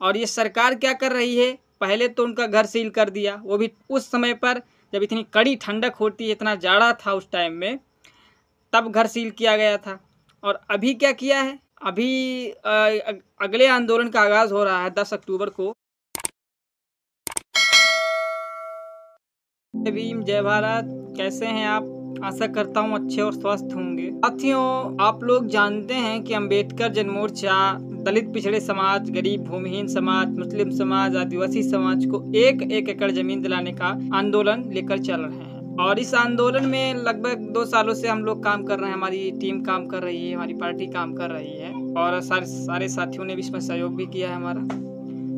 और ये सरकार क्या कर रही है, पहले तो उनका घर सील कर दिया, वो भी उस समय पर जब इतनी कड़ी ठंडक होती है, इतना जाड़ा था उस टाइम में, तब घर सील किया गया था। और अभी क्या किया है, अभी अगले आंदोलन का आगाज़ हो रहा है 10 अक्टूबर को। जय भीम, जय भारत। कैसे हैं आप? आशा करता हूँ अच्छे और स्वस्थ होंगे। साथियों, आप लोग जानते हैं कि अम्बेडकर जन मोर्चा दलित पिछड़े समाज, गरीब भूमिहीन समाज, मुस्लिम समाज, आदिवासी समाज को एक एकड़ जमीन दिलाने का आंदोलन लेकर चल रहे हैं। और इस आंदोलन में लगभग 2 सालों से हम लोग काम कर रहे हैं, हमारी टीम काम कर रही है, हमारी पार्टी काम कर रही है और सारे साथियों ने भी इसमें सहयोग भी किया है हमारा।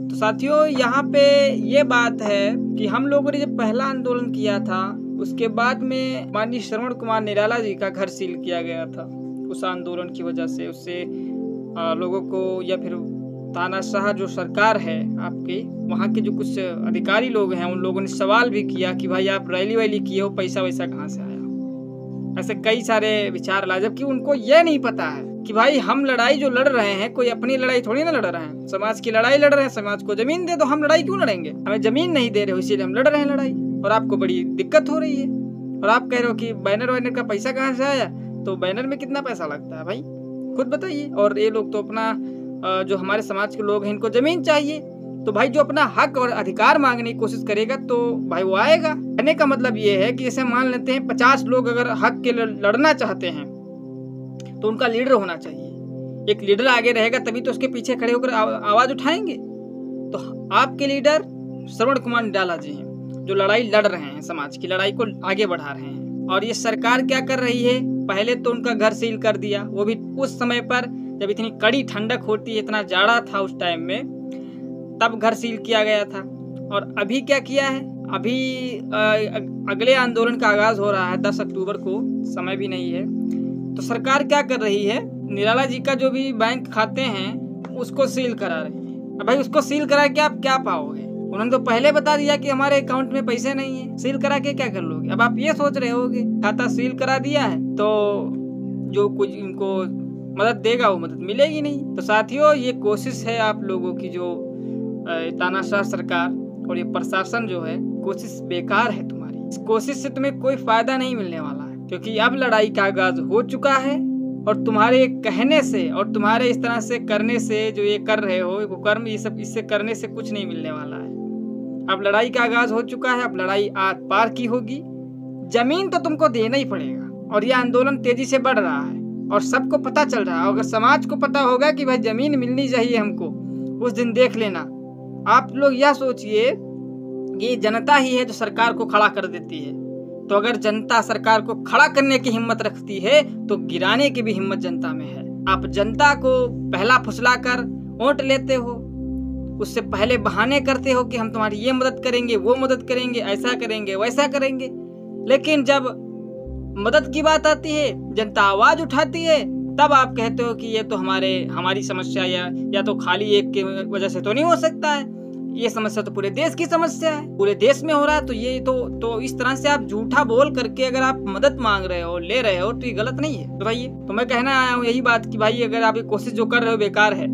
तो साथियों, यहाँ पे ये बात है कि हम लोगों ने जब पहला आंदोलन किया था, उसके बाद में माननीय श्रवण कुमार निराला जी का घर सील किया गया था। उस आंदोलन की वजह से उससे लोगों को, या फिर तानाशाह जो सरकार है आपकी, वहाँ के जो कुछ अधिकारी लोग हैं, उन लोगों ने सवाल भी किया कि भाई आप रैली वैली किए हो, पैसा वैसा कहाँ से आया। ऐसे कई सारे विचार लाए, जबकि उनको ये नहीं पता है कि भाई हम लड़ाई जो लड़ रहे हैं, कोई अपनी लड़ाई थोड़ी ना लड़ रहे हैं, समाज की लड़ाई लड़ रहे हैं। समाज को जमीन दे दो, हम लड़ाई क्यों लड़ेंगे? हमें जमीन नहीं दे रहे हो, इसीलिए हम लड़ रहे हैं लड़ाई, और आपको बड़ी दिक्कत हो रही है। और आप कह रहे हो कि बैनर वैनर का पैसा कहाँ से आया, तो बैनर में कितना पैसा लगता है भाई, खुद बताइए। और ये लोग तो अपना जो हमारे समाज के लोग हैं, इनको जमीन चाहिए, तो भाई जो अपना हक और अधिकार मांगने की कोशिश करेगा तो भाई वो आएगा। कहने का मतलब ये है कि जैसे मान लेते हैं 50 लोग अगर हक के लिए लड़ना चाहते हैं, तो उनका लीडर होना चाहिए। एक लीडर आगे रहेगा तभी तो उसके पीछे खड़े होकर आवाज उठाएंगे। तो आपके लीडर श्रवण कुमार निराला जी हैं, जो लड़ाई लड़ रहे हैं, समाज की लड़ाई को आगे बढ़ा रहे हैं। और ये सरकार क्या कर रही है, पहले तो उनका घर सील कर दिया, वो भी उस समय पर जब इतनी कड़ी ठंडक होती है, इतना जाड़ा था उस टाइम में, तब घर सील किया गया था। और अभी क्या किया है, अभी अगले आंदोलन का आगाज़ हो रहा है 10 अक्टूबर को, समय भी नहीं है। तो सरकार क्या कर रही है, निराला जी का जो भी बैंक खाते हैं उसको सील करा रही है। अब भाई उसको सील करा के आप क्या पाओगे? उन्होंने तो पहले बता दिया कि हमारे अकाउंट में पैसे नहीं है, सील करा के क्या कर लोगे? अब आप ये सोच रहे होगे खाता सील करा दिया है तो जो कुछ इनको मदद देगा वो मदद मिलेगी नहीं। तो साथियों, ये कोशिश है आप लोगों की, जो तानाशाह सरकार और ये प्रशासन जो है, कोशिश बेकार है तुम्हारी। इस कोशिश से तुम्हें कोई फायदा नहीं मिलने वाला है, क्योंकि अब लड़ाई का आगाज हो चुका है और तुम्हारे कहने से और तुम्हारे इस तरह से करने से, जो ये कर रहे हो वो कर्म, ये सब इससे करने से कुछ नहीं मिलने वाला है। अब लड़ाई का आगाज हो चुका है, अब लड़ाई आर पार की होगी। जमीन तो तुमको देना ही पड़ेगा, और ये आंदोलन तेजी से बढ़ रहा है और सबको पता चल रहा है। अगर समाज को पता होगा कि भाई जमीन मिलनी चाहिए हमको, उस दिन देख लेना। आप लोग यह सोचिए, ये जनता ही है जो सरकार को खड़ा कर देती है। तो अगर जनता सरकार को खड़ा करने की हिम्मत रखती है, तो गिराने की भी हिम्मत जनता में है। आप जनता को पहला फुसलाकर वोट लेते हो, उससे पहले बहाने करते हो कि हम तुम्हारी ये मदद करेंगे, वो मदद करेंगे, ऐसा करेंगे, वैसा करेंगे। लेकिन जब मदद की बात आती है, जनता आवाज उठाती है, तब आप कहते हो कि ये तो हमारी समस्या या तो खाली एक की वजह से तो नहीं हो सकता है, ये समस्या तो पूरे देश की समस्या है, पूरे देश में हो रहा है। तो ये तो इस तरह से आप झूठा बोल करके अगर आप मदद मांग रहे हो, ले रहे हो, तो ये गलत नहीं है। तो भाई तो मैं कहना आया हूँ यही बात कि भाई अगर आप ये कोशिश जो कर रहे हो बेकार है।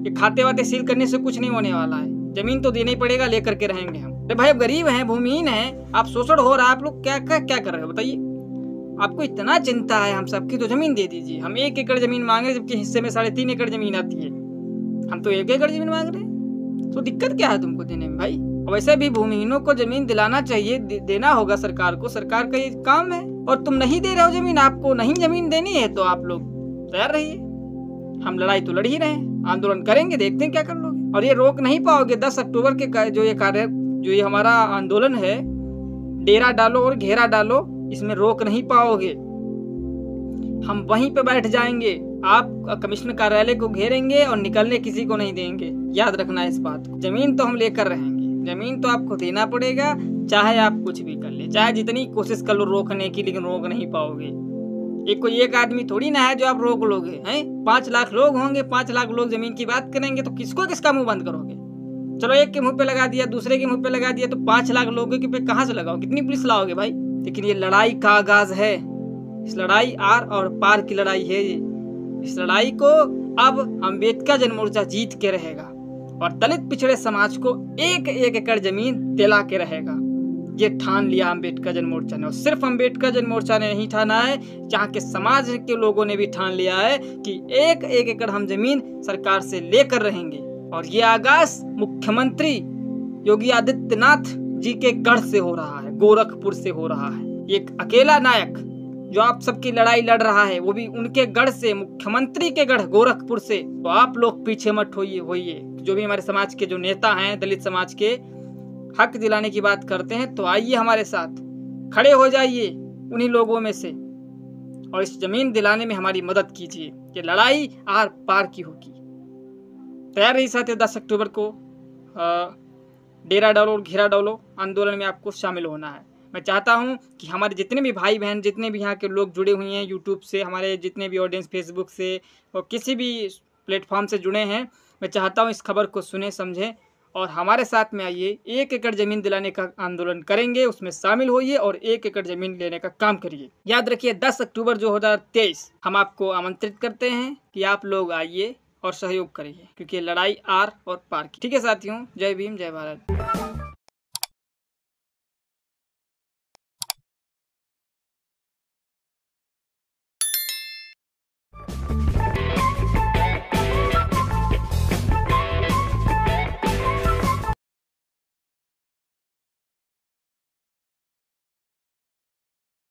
ये खाते वाते सील करने से कुछ नहीं होने वाला है, जमीन तो देना ही पड़ेगा, लेकर के रहेंगे हम। अरे भाई अब गरीब हैं, भूमिहीन हैं, आप शोषण हो रहा है, आप लोग क्या कर रहे हो बताइए? आपको इतना चिंता है हम सबकी, तो जमीन दे दीजिए। हम 1 एकड़ जमीन मांग रहे हैं, जबकि हिस्से में 3.5 एकड़ जमीन आती है, हम तो 1 एकड़ जमीन मांग रहे हैं। तो दिक्कत क्या है तुमको देने में भाई? वैसे भी भूमिहीनों को जमीन दिलाना चाहिए, देना होगा सरकार को, सरकार का ये काम है। और तुम नहीं दे रहे हो जमीन, आपको नहीं जमीन देनी है, तो आप लोग तैयार रहिए। हम लड़ाई तो लड़ ही रहे हैं, आंदोलन करेंगे, देखते हैं क्या कर लोगे। और ये रोक नहीं पाओगे। 10 अक्टूबर के जो ये हमारा आंदोलन है, डेरा डालो और घेरा डालो, इसमें रोक नहीं पाओगे। हम वहीं पे बैठ जाएंगे, आप कमिश्नर कार्यालय को घेरेंगे और निकलने किसी को नहीं देंगे। याद रखना इस बात को। जमीन तो हम लेकर रहेंगे, जमीन तो आपको देना पड़ेगा, चाहे आप कुछ भी कर ले, चाहे जितनी कोशिश कर लो रोकने की, लेकिन रोक नहीं पाओगे। कोई एक आदमी थोड़ी ना है जो आप रोक लोगे हैं। 5 लाख लोग होंगे, 5 लाख लोग जमीन की बात करेंगे, तो किसका मुंह बंद करोगे? चलो एक के मुंह पे लगा दिया, दूसरे के मुंह पे लगा दिया, तो 5 लाख लोगों के पे कहाँ से लगाओ? कितनी पुलिस लाओगे भाई? लेकिन ये लड़ाई का आगाज है, इस लड़ाई आर और पार की लड़ाई है ये। इस लड़ाई को अब अम्बेडकर जन मोर्चा जीत के रहेगा। और दलित पिछड़े समाज को 1-1 एकड़ जमीन दिला के रहेगा। ये ठान लिया अम्बेडकर जन मोर्चा ने। और सिर्फ अम्बेडकर जन मोर्चा ने नहीं ठाना है, जहाँ के समाज के लोगों ने भी ठान लिया है कि 1-1 एकड़ हम जमीन सरकार से लेकर रहेंगे। और ये आगाज मुख्यमंत्री योगी आदित्यनाथ जी के गढ़ से हो रहा है, गोरखपुर से हो रहा है। एक अकेला नायक जो आप सबकी लड़ाई लड़ रहा है, वो भी उनके गढ़ से, मुख्यमंत्री के गढ़ गोरखपुर से। तो आप लोग पीछे मत होइए। जो भी हमारे समाज के जो नेता हैं, दलित समाज के हक दिलाने की बात करते हैं, तो आइए हमारे साथ खड़े हो जाइए उन्हीं लोगों में से और इस जमीन दिलाने में हमारी मदद कीजिए। ये लड़ाई आर पार की होगी। तैयार रही साथियों, 10 अक्टूबर को डेरा डालो और घेरा डालो आंदोलन में आपको शामिल होना है। मैं चाहता हूं कि हमारे जितने भी भाई बहन, जितने भी यहाँ के लोग जुड़े हुए हैं यूट्यूब से, हमारे जितने भी ऑडियंस फेसबुक से और किसी भी प्लेटफॉर्म से जुड़े हैं, मैं चाहता हूं इस खबर को सुने, समझें और हमारे साथ में आइए। 1 एकड़ जमीन दिलाने का आंदोलन करेंगे, उसमें शामिल होइए और 1 एकड़ जमीन लेने का काम करिए। याद रखिए 10 अक्टूबर 2023 हम आपको आमंत्रित करते हैं कि आप लोग आइए और सहयोग करिए, क्योंकि लड़ाई आर और पार की। ठीक है साथियों, जय भीम, जय भारत।